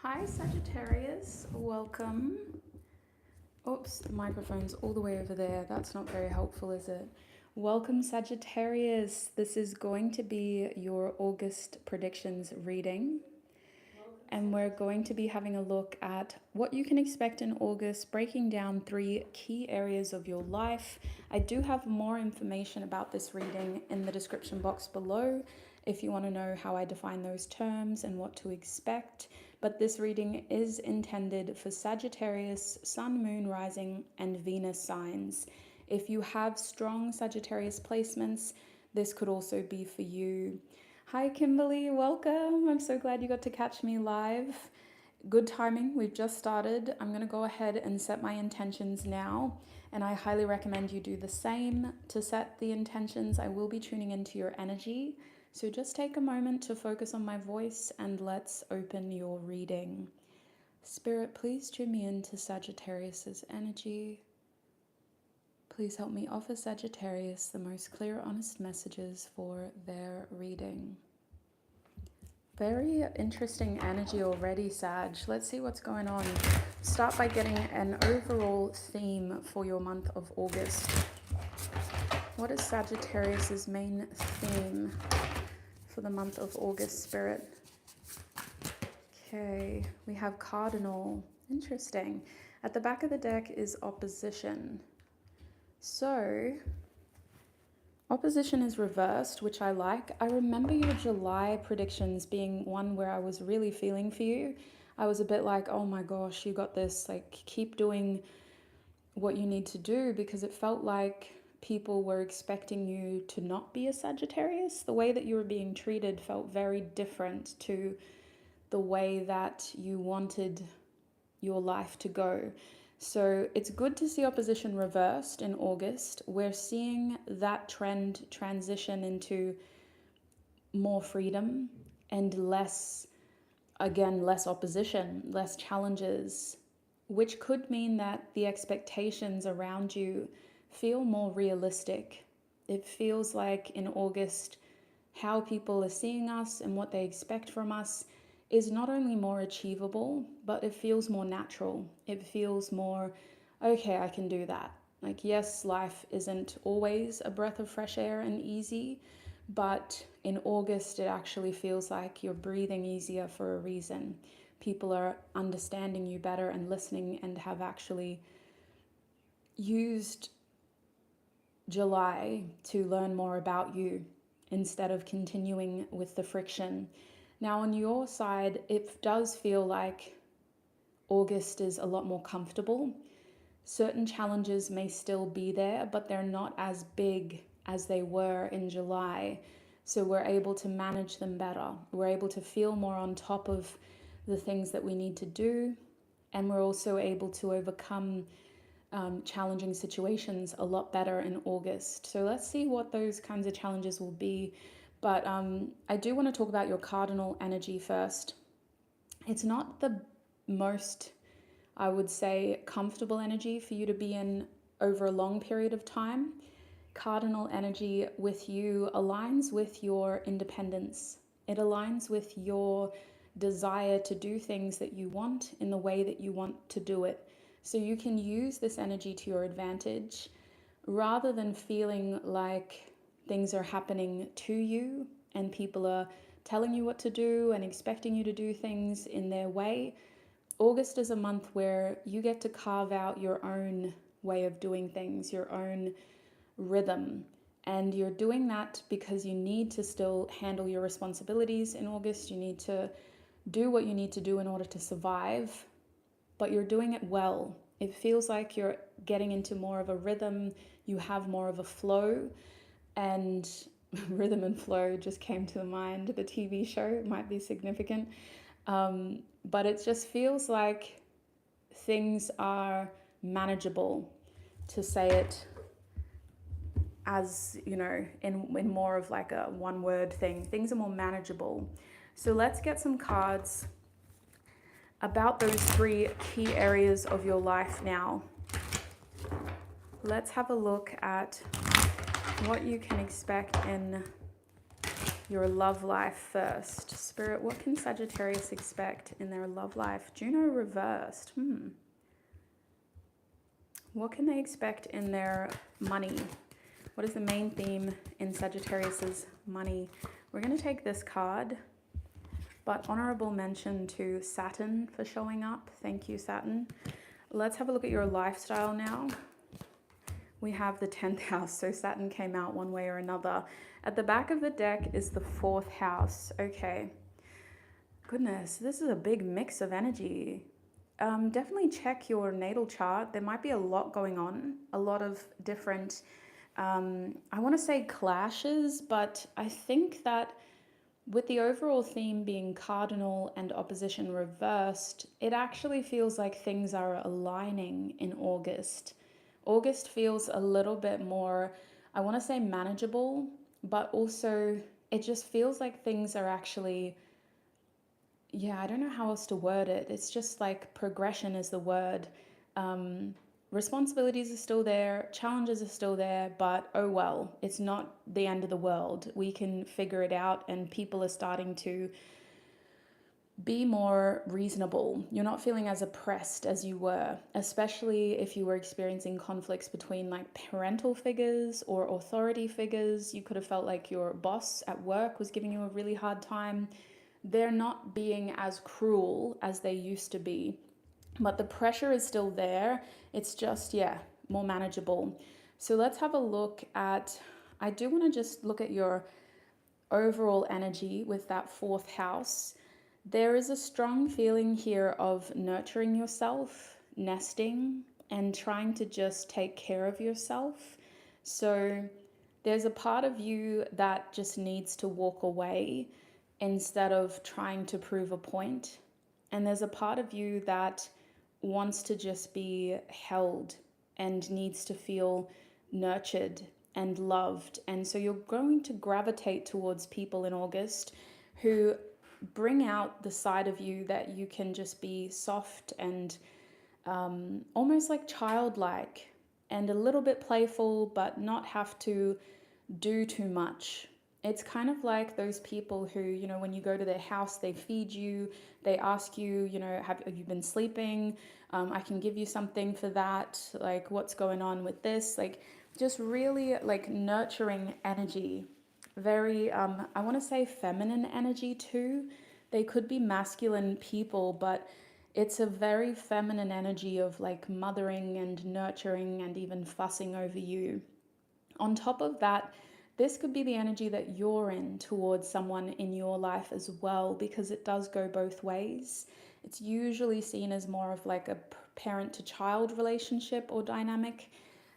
Hi Sagittarius, welcome. Oops, the microphone's all the way over there. That's not very helpful, is it? Welcome Sagittarius. This is going to be your August predictions reading. And we're going to be having a look at what you can expect in August, breaking down 3 key areas of your life. I do have more information about this reading in the description box below if you want to know how I define those terms and what to expect. But this reading is intended for Sagittarius, Sun, Moon, Rising, and Venus signs. If you have strong Sagittarius placements, this could also be for you. Hi Kimberly, welcome. I'm so glad you got to catch me live. Good timing, we've just started. I'm going to go ahead and set my intentions now, and I highly recommend you do the same. To set the intentions, I will be tuning into your energy. So just take a moment to focus on my voice and let's open your reading. Spirit, please tune me into Sagittarius's energy. Please help me offer Sagittarius the most clear, honest messages for their reading. Very interesting energy already, Sag. Let's see what's going on. Start by getting an overall theme for your month of August. What is Sagittarius's main theme for the month of August, Spirit? Okay, we have Cardinal. Interesting. At the back of the deck is opposition. So, opposition is reversed, which I like. I remember your July predictions being one where I was really feeling for you. I was a bit like, oh my gosh, you got this. Like, keep doing what you need to do, because it felt like people were expecting you to not be a Sagittarius. The way that you were being treated felt very different to the way that you wanted your life to go. So it's good to see opposition reversed in August. We're seeing that trend transition into more freedom and less opposition, less challenges, which could mean that the expectations around you feel more realistic. It feels like in August, how people are seeing us and what they expect from us is not only more achievable, but it feels more natural. It feels more, okay, I can do that. Like, yes, life isn't always a breath of fresh air and easy, but in August, it actually feels like you're breathing easier for a reason. People are understanding you better and listening, and have actually used July to learn more about you instead of continuing with the friction. Now on your side, it does feel like August is a lot more comfortable. Certain challenges may still be there, but they're not as big as they were in July. So we're able to manage them better. We're able to feel more on top of the things that we need to do. And we're also able to overcome challenging situations a lot better in August. So let's see what those kinds of challenges will be. But I do want to talk about your cardinal energy first. It's not the most, I would say, comfortable energy for you to be in over a long period of time. Cardinal energy with you aligns with your independence. It aligns with your desire to do things that you want in the way that you want to do it. So you can use this energy to your advantage rather than feeling like things are happening to you and people are telling you what to do and expecting you to do things in their way. August is a month where you get to carve out your own way of doing things, your own rhythm. And you're doing that because you need to still handle your responsibilities in August. You need to do what you need to do in order to survive, but you're doing it well. It feels like you're getting into more of a rhythm. You have more of a flow, and rhythm and flow just came to the mind. The TV show might be significant, but it just feels like things are manageable, to say it as, you know, in more of like a one word thing. Things are more manageable. So let's get some cards about those 3 key areas of your life now. Let's have a look at what you can expect in your love life first. Spirit, what can Sagittarius expect in their love life? Juno reversed. What can they expect in their money? What is the main theme in Sagittarius's money? We're going to take this card, but honorable mention to Saturn for showing up. Thank you, Saturn. Let's have a look at your lifestyle now. We have the 10th house, so Saturn came out one way or another. At the back of the deck is the 4th house. Okay. Goodness, this is a big mix of energy. Definitely check your natal chart. There might be a lot going on, a lot of different, I want to say clashes, but I think that with the overall theme being cardinal and opposition reversed, it actually feels like things are aligning in August. August feels a little bit more, I want to say manageable, but also it just feels like things are actually, yeah, I don't know how else to word it. It's just like progression is the word. Responsibilities are still there, challenges are still there, but oh well, it's not the end of the world. We can figure it out, and people are starting to be more reasonable. You're not feeling as oppressed as you were, especially if you were experiencing conflicts between like parental figures or authority figures. You could have felt like your boss at work was giving you a really hard time. They're not being as cruel as they used to be, but the pressure is still there. It's just, yeah, more manageable. So let's have a look at, I do want to just look at your overall energy with that 4th house. There is a strong feeling here of nurturing yourself, nesting, and trying to just take care of yourself. So there's a part of you that just needs to walk away instead of trying to prove a point. And there's a part of you that wants to just be held and needs to feel nurtured and loved. And so you're going to gravitate towards people in August who bring out the side of you that you can just be soft and almost like childlike and a little bit playful, but not have to do too much. It's kind of like those people who, you know, when you go to their house, they feed you, they ask you, you know, have you been sleeping? I can give you something for that. Like, what's going on with this? Like, just really like nurturing energy. Very, I want to say feminine energy too. They could be masculine people, but it's a very feminine energy of like mothering and nurturing and even fussing over you. On top of that, this could be the energy that you're in towards someone in your life as well, because it does go both ways. It's usually seen as more of like a parent to child relationship or dynamic.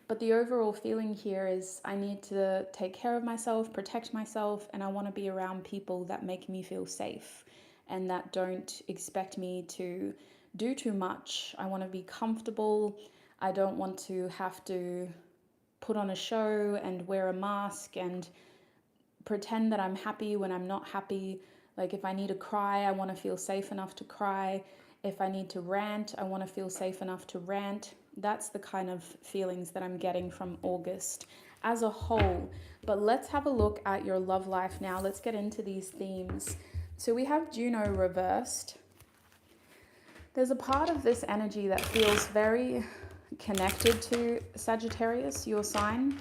But the overall feeling here is I need to take care of myself, protect myself, and I want to be around people that make me feel safe and that don't expect me to do too much. I want to be comfortable. I don't want to have to put on a show and wear a mask and pretend that I'm happy when I'm not happy. Like if I need to cry, I want to feel safe enough to cry. If I need to rant, I want to feel safe enough to rant. That's the kind of feelings that I'm getting from August as a whole. But let's have a look at your love life now. Let's get into these themes. So we have Juno reversed. There's a part of this energy that feels very connected to Sagittarius, your sign.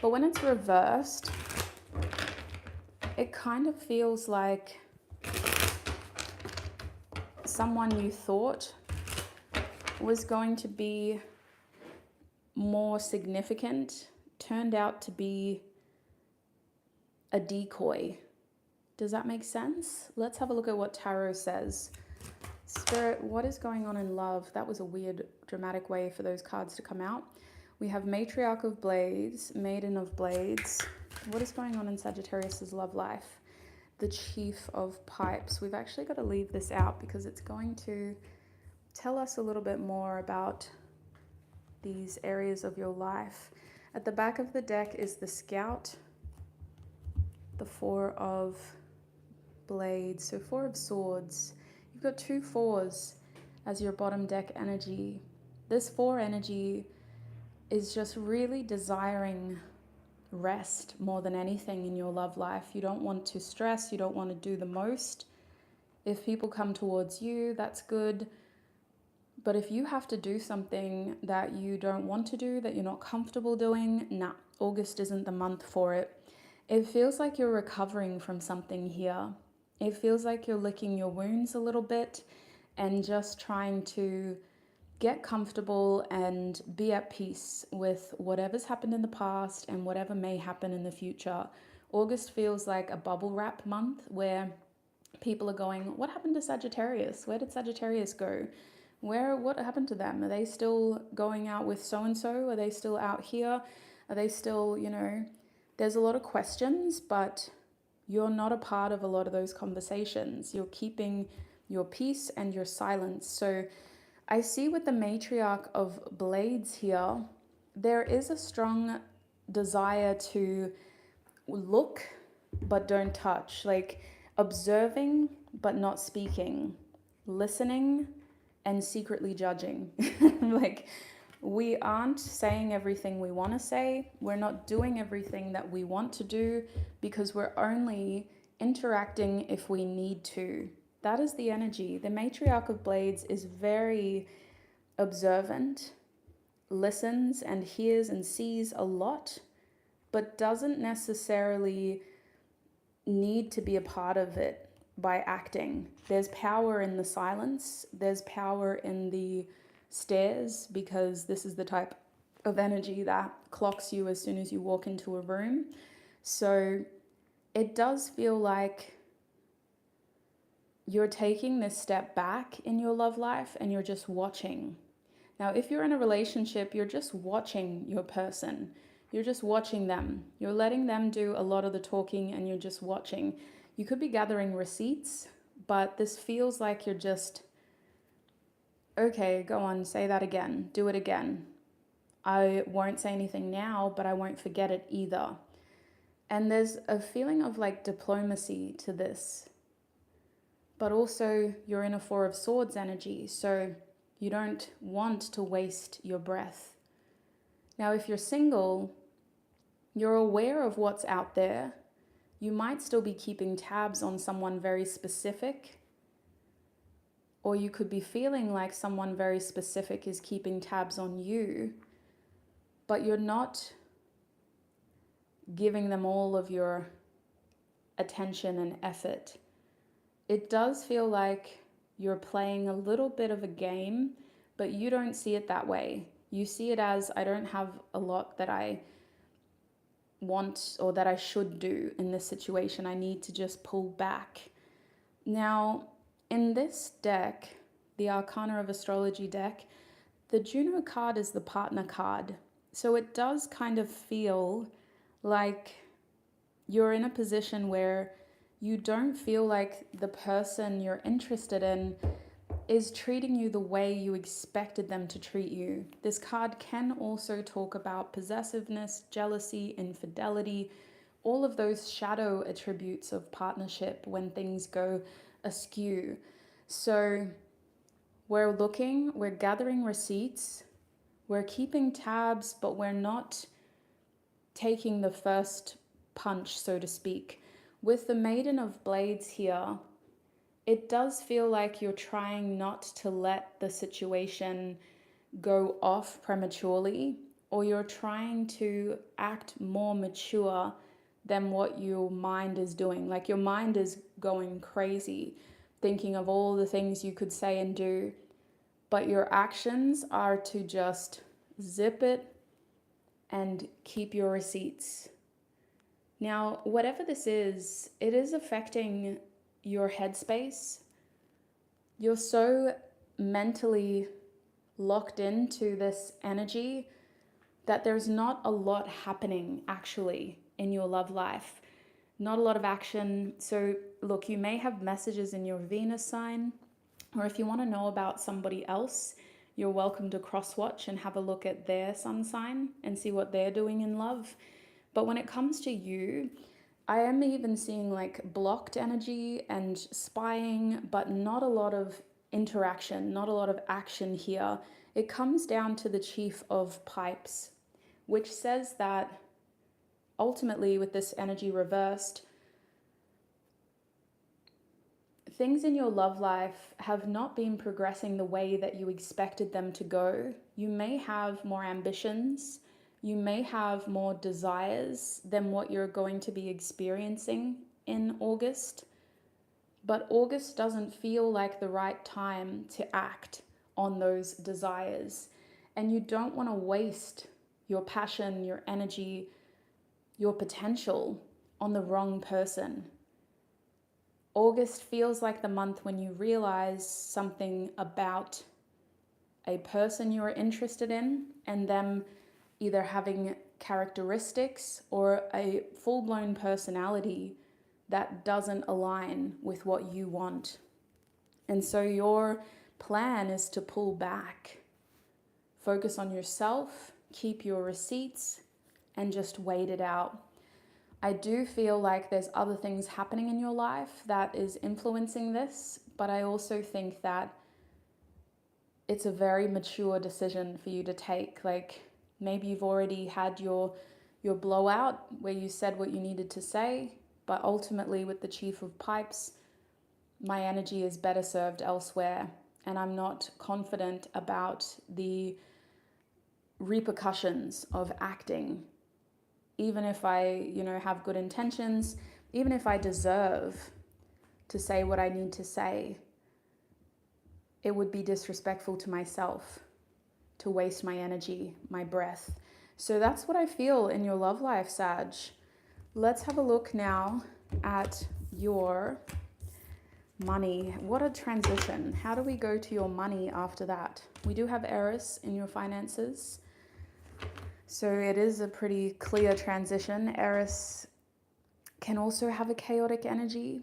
But when it's reversed, it kind of feels like someone you thought was going to be more significant turned out to be a decoy. Does that make sense? Let's have a look at what tarot says. Spirit, what is going on in love? That was a weird, dramatic way for those cards to come out. We have Matriarch of Blades, Maiden of Blades. What is going on in Sagittarius's love life? The Chief of Pipes. We've actually got to leave this out because it's going to tell us a little bit more about these areas of your life. At the back of the deck is the Scout, the Four of Blades, so Four of Swords. You've got 2 fours as your bottom deck energy. This 4 energy is just really desiring rest more than anything in your love life. You don't want to stress, you don't want to do the most. If people come towards you, that's good. But if you have to do something that you don't want to do, that you're not comfortable doing, nah, August isn't the month for it. It feels like you're recovering from something here. It feels like you're licking your wounds a little bit and just trying to get comfortable and be at peace with whatever's happened in the past and whatever may happen in the future. August feels like a bubble wrap month where people are going, what happened to Sagittarius? Where did Sagittarius go? What happened to them? Are they still going out with so-and-so? Are they still out here? Are they still, there's a lot of questions, but you're not a part of a lot of those conversations. You're keeping your peace and your silence. So I see with the matriarch of blades here, there is a strong desire to look but don't touch, like observing but not speaking, listening and secretly judging. Like, we aren't saying everything we want to say. We're not doing everything that we want to do because we're only interacting if we need to. That is the energy. The matriarch of blades is very observant, listens and hears and sees a lot, but doesn't necessarily need to be a part of it by acting. There's power in the silence. There's power in the stares, because this is the type of energy that clocks you as soon as you walk into a room. So it does feel like you're taking this step back in your love life and you're just watching. Now, if you're in a relationship, you're just watching your person. You're just watching them. You're letting them do a lot of the talking and you're just watching. You could be gathering receipts, but this feels like you're just, okay, go on, say that again, do it again. I won't say anything now, but I won't forget it either. And there's a feeling of like diplomacy to this. But also you're in a Four of Swords energy, so you don't want to waste your breath. Now, if you're single, you're aware of what's out there. You might still be keeping tabs on someone very specific, or you could be feeling like someone very specific is keeping tabs on you, but you're not giving them all of your attention and effort. It does feel like you're playing a little bit of a game, but you don't see it that way. You see it as, I don't have a lot that I want or that I should do in this situation. I need to just pull back. Now, in this deck, the Arcana of Astrology deck, the Juno card is the partner card. So it does kind of feel like you're in a position where you don't feel like the person you're interested in is treating you the way you expected them to treat you. This card can also talk about possessiveness, jealousy, infidelity, all of those shadow attributes of partnership when things go askew. So we're looking, we're gathering receipts, we're keeping tabs, but we're not taking the first punch, so to speak. With the Maiden of Blades here, it does feel like you're trying not to let the situation go off prematurely, or you're trying to act more mature than what your mind is doing. Like, your mind is going crazy, thinking of all the things you could say and do, but your actions are to just zip it and keep your receipts. Now, whatever this is, it is affecting your headspace. You're so mentally locked into this energy that there's not a lot happening actually in your love life. Not a lot of action. So look, you may have messages in your Venus sign, or if you want to know about somebody else, you're welcome to cross-watch and have a look at their sun sign and see what they're doing in love. But when it comes to you, I am even seeing like blocked energy and spying, but not a lot of interaction, not a lot of action here. It comes down to the Chief of Pipes, which says that ultimately with this energy reversed, things in your love life have not been progressing the way that you expected them to go. You may have more ambitions, you may have more desires than what you're going to be experiencing in August, but August doesn't feel like the right time to act on those desires. And you don't want to waste your passion, your energy, your potential on the wrong person. August feels like the month when you realize something about a person you're interested in and them either having characteristics or a full-blown personality that doesn't align with what you want. And so your plan is to pull back, focus on yourself, keep your receipts, and just wait it out. I do feel like there's other things happening in your life that is influencing this, but I also think that it's a very mature decision for you to take. Like maybe you've already had your blowout where you said what you needed to say, but ultimately with the Chief of Pipes, my energy is better served elsewhere, and I'm not confident about the repercussions of acting. Even if I, have good intentions, even if I deserve to say what I need to say, it would be disrespectful to myself to waste my energy, my breath. So that's what I feel in your love life, Sag. Let's have a look now at your money. What a transition. How do we go to your money after that? We do have Eris in your finances. So it is a pretty clear transition. Eris can also have a chaotic energy,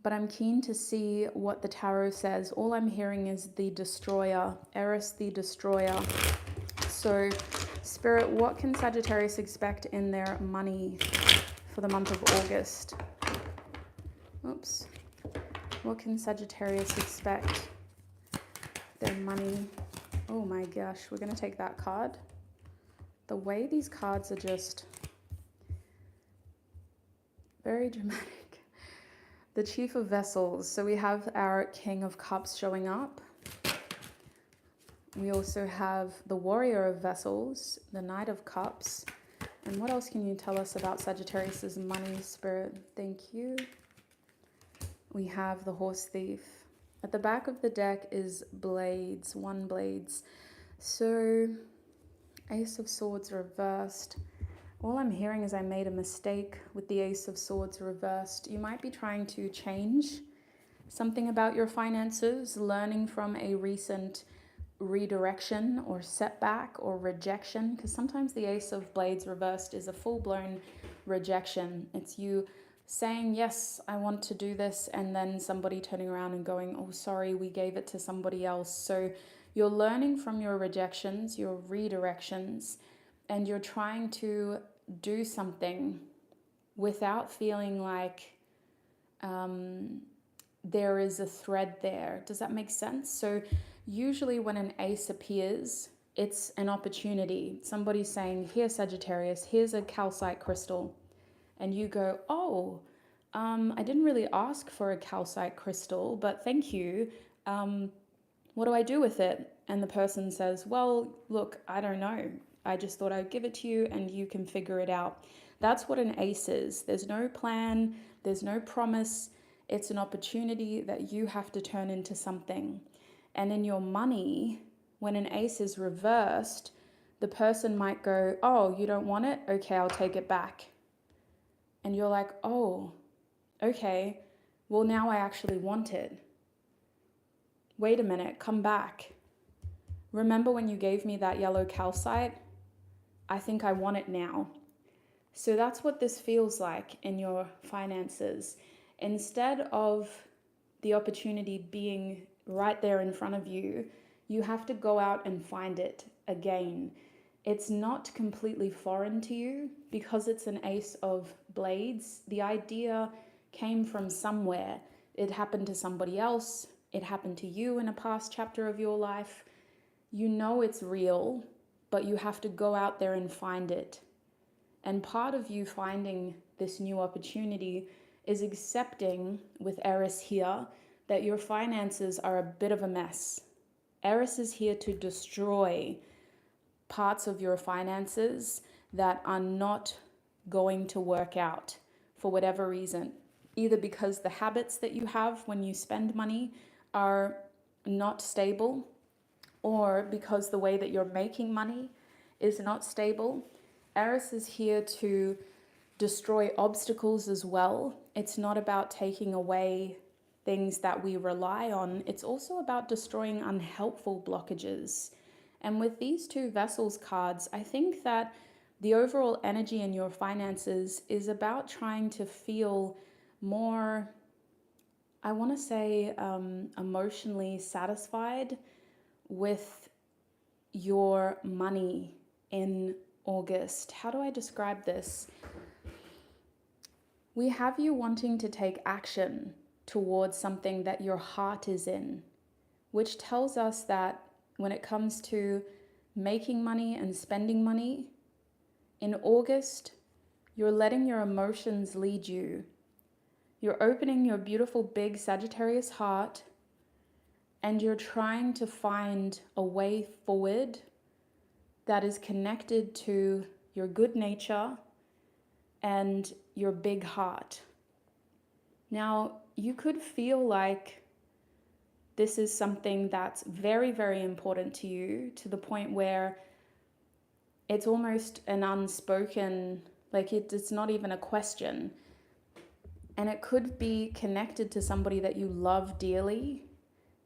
but I'm keen to see what the tarot says. All I'm hearing is the destroyer, Eris the destroyer. So Spirit, what can Sagittarius expect in their money for the month of August? Oops. What can Sagittarius expect their money? Oh my gosh, we're going to take that card. The way these cards are just very dramatic. The Chief of Vessels. So we have our King of Cups showing up. We also have the Warrior of Vessels, the Knight of Cups. And what else can you tell us about Sagittarius's money, Spirit? Thank you. We have the Horse Thief. At the back of the deck is blades, 1 blades. So Ace of Swords reversed. All I'm hearing is I made a mistake with the Ace of Swords reversed. You might be trying to change something about your finances, learning from a recent redirection or setback or rejection, because sometimes the Ace of Blades reversed is a full-blown rejection. It's you saying, yes, I want to do this, and then somebody turning around and going, oh, sorry, we gave it to somebody else. So you're learning from your rejections, your redirections, and you're trying to do something without feeling like there is a thread there. Does that make sense? So usually when an ace appears, it's an opportunity. Somebody's saying, here, Sagittarius, here's a calcite crystal. And you go, oh, I didn't really ask for a calcite crystal, but thank you. What do I do with it? And the person says, well, look, I don't know. I just thought I'd give it to you and you can figure it out. That's what an ace is. There's no plan. There's no promise. It's an opportunity that you have to turn into something. And in your money, when an ace is reversed, the person might go, oh, you don't want it? Okay, I'll take it back. And you're like, oh, okay, well, now I actually want it. Wait a minute, come back. Remember when you gave me that yellow calcite? I think I want it now. So that's what this feels like in your finances. Instead of the opportunity being right there in front of you, you have to go out and find it again. It's not completely foreign to you because it's an ace of blades. The idea came from somewhere. It happened to somebody else. It happened to you in a past chapter of your life. You know it's real, but you have to go out there and find it. And part of you finding this new opportunity is accepting, with Eris here, that your finances are a bit of a mess. Eris is here to destroy parts of your finances that are not going to work out for whatever reason. Either because the habits that you have when you spend money are not stable, or because the way that you're making money is not stable. Eris is here to destroy obstacles as well. It's not about taking away things that we rely on. It's also about destroying unhelpful blockages. And with these two Vessels cards, I think that the overall energy in your finances is about trying to feel more, I want to say, emotionally satisfied with your money in August. How do I describe this? We have you wanting to take action towards something that your heart is in, which tells us that when it comes to making money and spending money, in August, you're letting your emotions lead you. You're opening your beautiful big Sagittarius heart, and you're trying to find a way forward that is connected to your good nature and your big heart. Now, you could feel like this is something that's very, very important to you, to the point where it's almost an unspoken, like it's not even a question. And it could be connected to somebody that you love dearly.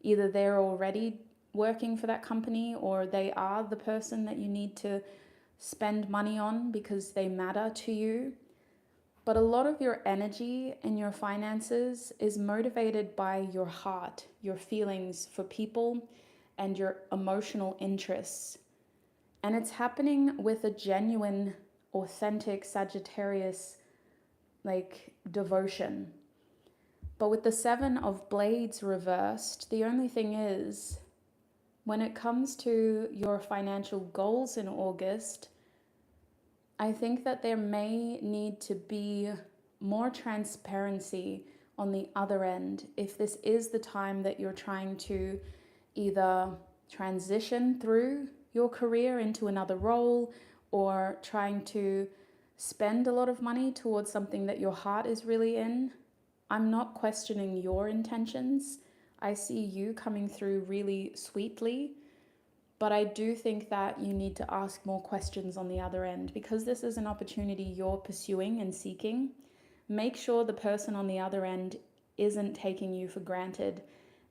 Either they're already working for that company, or they are the person that you need to spend money on because they matter to you. But a lot of your energy and your finances is motivated by your heart, your feelings for people, and your emotional interests. And it's happening with a genuine, authentic Sagittarius, devotion. But with the Seven of Blades reversed, the only thing is, when it comes to your financial goals in August, I think that there may need to be more transparency on the other end if this is the time that you're trying to either transition through your career into another role, or trying to spend a lot of money towards something that your heart is really in. I'm not questioning your intentions. I see you coming through really sweetly. But I do think that you need to ask more questions on the other end, because this is an opportunity you're pursuing and seeking. Make sure the person on the other end isn't taking you for granted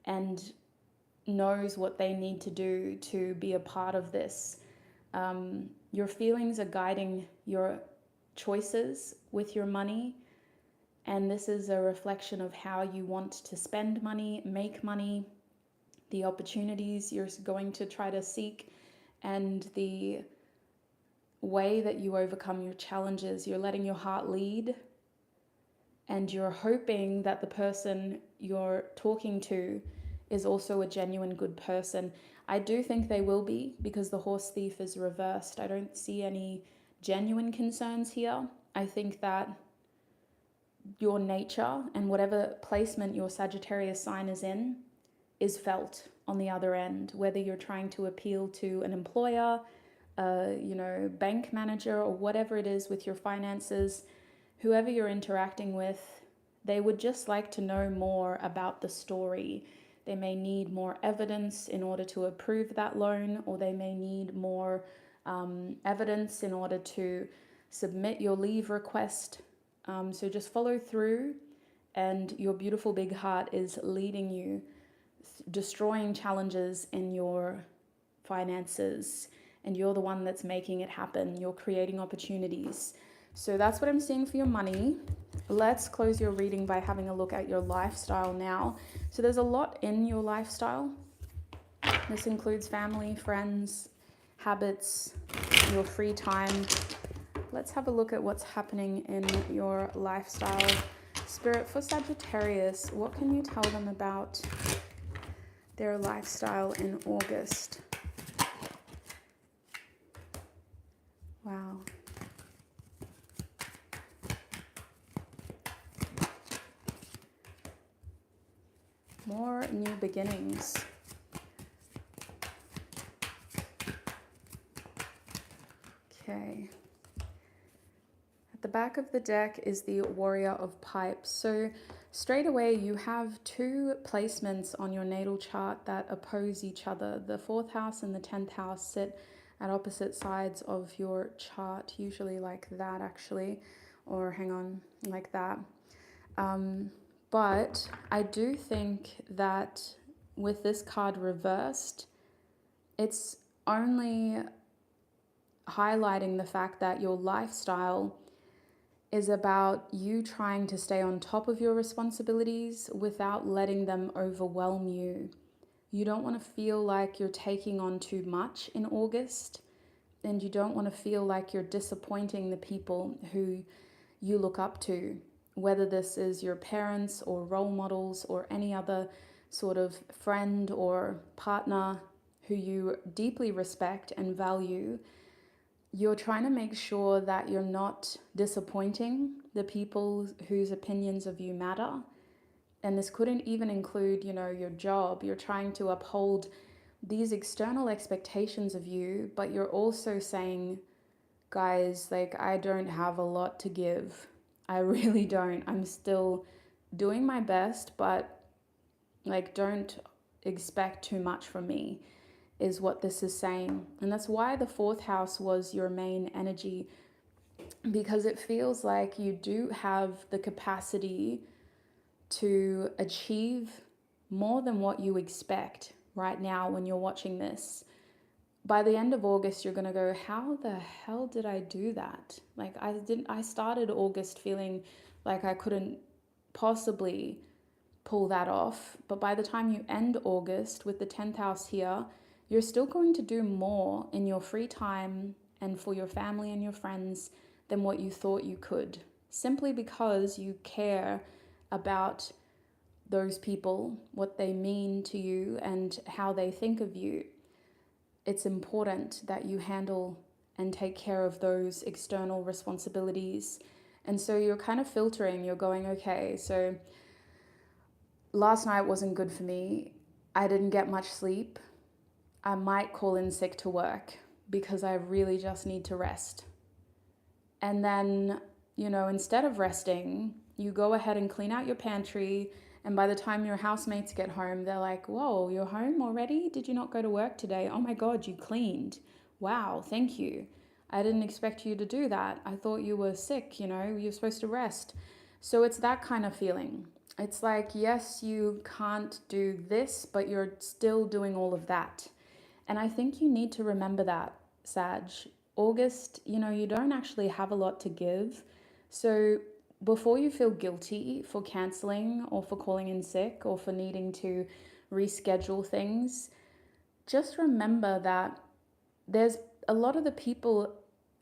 and knows what they need to do to be a part of this. Your feelings are guiding your choices with your money, and this is a reflection of how you want to spend money, make money, the opportunities you're going to try to seek, and the way that you overcome your challenges. You're letting your heart lead, and you're hoping that the person you're talking to is also a genuine good person. I do think they will be, because the Horse Thief is reversed. I don't see any genuine concerns here. I think that your nature and whatever placement your Sagittarius sign is in is felt on the other end, whether you're trying to appeal to an employer, bank manager, or whatever it is with your finances. Whoever you're interacting with, they would just like to know more about the story. They may need more evidence in order to approve that loan, or they may need more evidence in order to submit your leave request. So just follow through, and your beautiful big heart is leading you, destroying challenges in your finances, and you're the one that's making it happen. You're creating opportunities. So that's what I'm seeing for your money. Let's close your reading by having a look at your lifestyle now. So there's a lot in your lifestyle. This includes family, friends, habits, your free time. Let's have a look at what's happening in your lifestyle. Spirit, for Sagittarius, what can you tell them about their lifestyle in August? Wow. new beginnings. Okay. At the back of the deck is the Warrior of Pipes. So straight away you have two placements on your natal chart that oppose each other. The 4th house and the 10th house sit at opposite sides of your chart, usually like that actually, or hang on, like that. But I do think that with this card reversed, it's only highlighting the fact that your lifestyle is about you trying to stay on top of your responsibilities without letting them overwhelm you. You don't want to feel like you're taking on too much in August, and you don't want to feel like you're disappointing the people who you look up to, whether this is your parents or role models or any other sort of friend or partner who you deeply respect and value. You're trying to make sure that you're not disappointing the people whose opinions of you matter. And this couldn't even include, your job. You're trying to uphold these external expectations of you, but you're also saying, guys, like, I don't have a lot to give. I really don't. I'm still doing my best, but like, don't expect too much from me, is what this is saying. And that's why the 4th house was your main energy, because it feels like you do have the capacity to achieve more than what you expect right now when you're watching this. By the end of August, you're going to go, how the hell did I do that? Like, I started August feeling like I couldn't possibly pull that off. But by the time you end August with the 10th house here, you're still going to do more in your free time and for your family and your friends than what you thought you could, simply because you care about those people, what they mean to you and how they think of you. It's important that you handle and take care of those external responsibilities. And so you're kind of filtering, you're going, okay, so last night wasn't good for me. I didn't get much sleep. I might call in sick to work because I really just need to rest. And then, instead of resting, you go ahead and clean out your pantry. And by the time your housemates get home, they're like, whoa, you're home already? Did you not go to work today? Oh my God, you cleaned. Wow, thank you. I didn't expect you to do that. I thought you were sick, you're supposed to rest. So it's that kind of feeling. It's like, yes, you can't do this, but you're still doing all of that. And I think you need to remember that, Sag. August, you don't actually have a lot to give. So before you feel guilty for canceling or for calling in sick or for needing to reschedule things, just remember that there's a lot of the people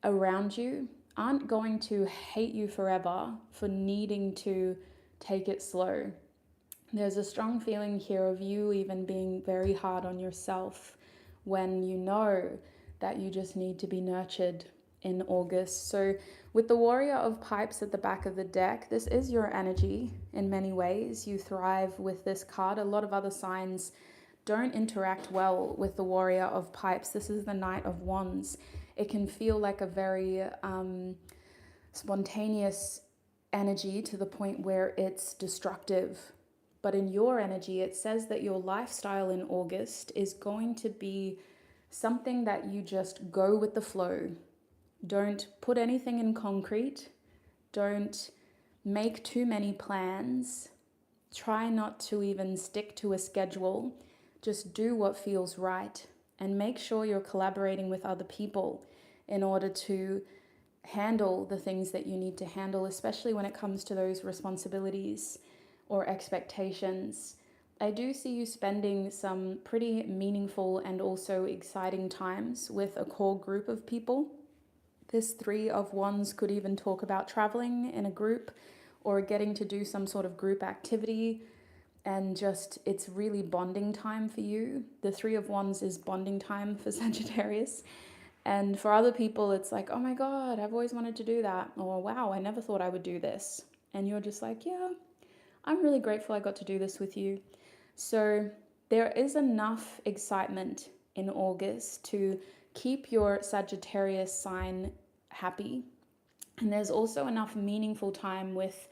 around you aren't going to hate you forever for needing to take it slow. There's a strong feeling here of you even being very hard on yourself when you know that you just need to be nurtured in August. So with the Warrior of Pipes at the back of the deck, this is your energy in many ways. You thrive with this card. A lot of other signs don't interact well with the Warrior of Pipes. This is the Knight of Wands. It can feel like a very spontaneous energy to the point where it's destructive. But in your energy, it says that your lifestyle in August is going to be something that you just go with the flow. Don't put anything in concrete. Don't make too many plans. Try not to even stick to a schedule. Just do what feels right. And make sure you're collaborating with other people in order to handle the things that you need to handle, especially when it comes to those responsibilities or expectations. I do see you spending some pretty meaningful and also exciting times with a core group of people. This 3 of Wands could even talk about traveling in a group or getting to do some sort of group activity, and just it's really bonding time for you. The 3 of Wands is bonding time for Sagittarius. And for other people, it's like, oh my God, I've always wanted to do that. Or wow, I never thought I would do this. And you're just like, yeah, I'm really grateful I got to do this with you. So there is enough excitement in August to keep your Sagittarius sign happy. And there's also enough meaningful time with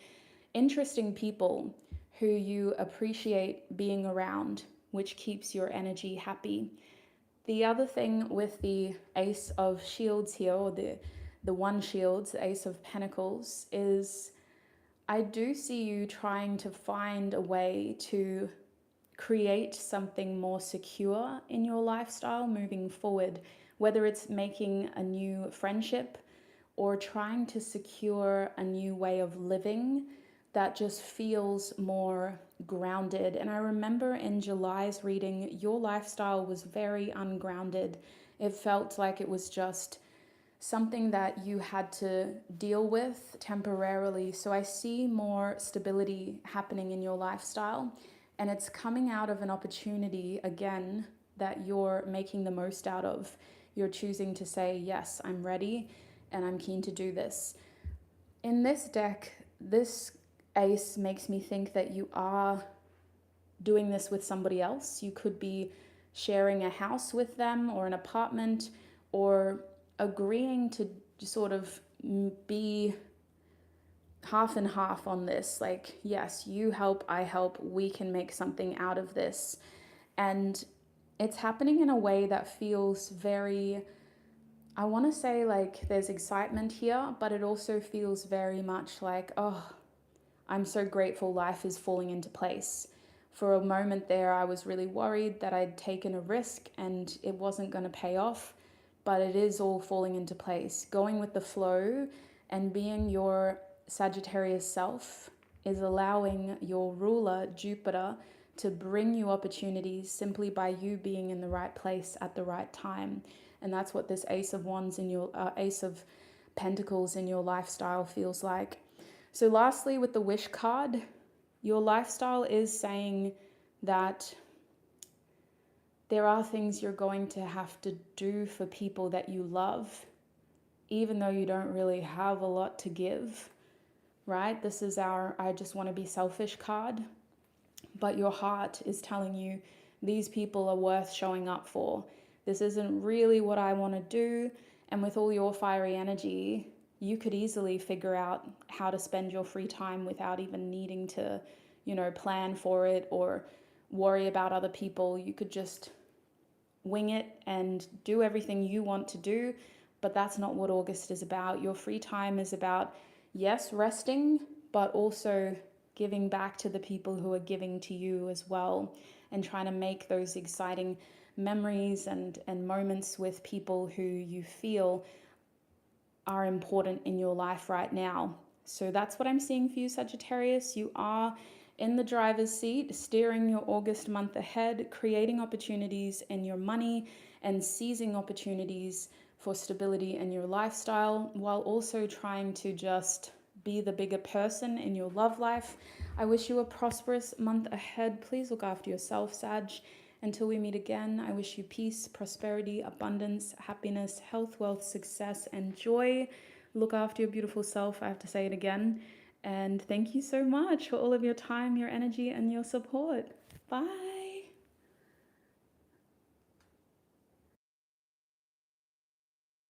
interesting people who you appreciate being around, which keeps your energy happy. The other thing with the Ace of Shields here, or the one shields, the Ace of Pentacles, is I do see you trying to find a way to create something more secure in your lifestyle moving forward, whether it's making a new friendship or trying to secure a new way of living that just feels more grounded. And I remember in July's reading, your lifestyle was very ungrounded. It felt like it was just something that you had to deal with temporarily. So I see more stability happening in your lifestyle, and it's coming out of an opportunity again that you're making the most out of. You're choosing to say, yes, I'm ready and I'm keen to do this. In this deck, this ace makes me think that you are doing this with somebody else. You could be sharing a house with them or an apartment, or agreeing to sort of be half and half on this. Like, yes, you help, I help, we can make something out of this. And it's happening in a way that feels very, I want to say, like, there's excitement here, but it also feels very much like, oh, I'm so grateful life is falling into place. For a moment there, I was really worried that I'd taken a risk and it wasn't going to pay off, but it is all falling into place. Going with the flow and being your Sagittarius self is allowing your ruler, Jupiter, to bring you opportunities simply by you being in the right place at the right time. And that's what this Ace of Wands in your Ace of Pentacles in your lifestyle feels like. So lastly, with the Wish card, your lifestyle is saying that there are things you're going to have to do for people that you love, even though you don't really have a lot to give, right? This is our I just want to be selfish card. But your heart is telling you these people are worth showing up for. This isn't really what I want to do. And with all your fiery energy, you could easily figure out how to spend your free time without even needing to, plan for it or worry about other people. You could just wing it and do everything you want to do. But that's not what August is about. Your free time is about, yes, resting, but also giving back to the people who are giving to you as well, and trying to make those exciting memories and moments with people who you feel are important in your life right now. So that's what I'm seeing for you, Sagittarius. You are in the driver's seat, steering your August month ahead, creating opportunities in your money and seizing opportunities for stability in your lifestyle, while also trying to just be the bigger person in your love life. I wish you a prosperous month ahead. Please look after yourself, Sag. Until we meet again, I wish you peace, prosperity, abundance, happiness, health, wealth, success, and joy. Look after your beautiful self. I have to say it again. And thank you so much for all of your time, your energy, and your support. Bye.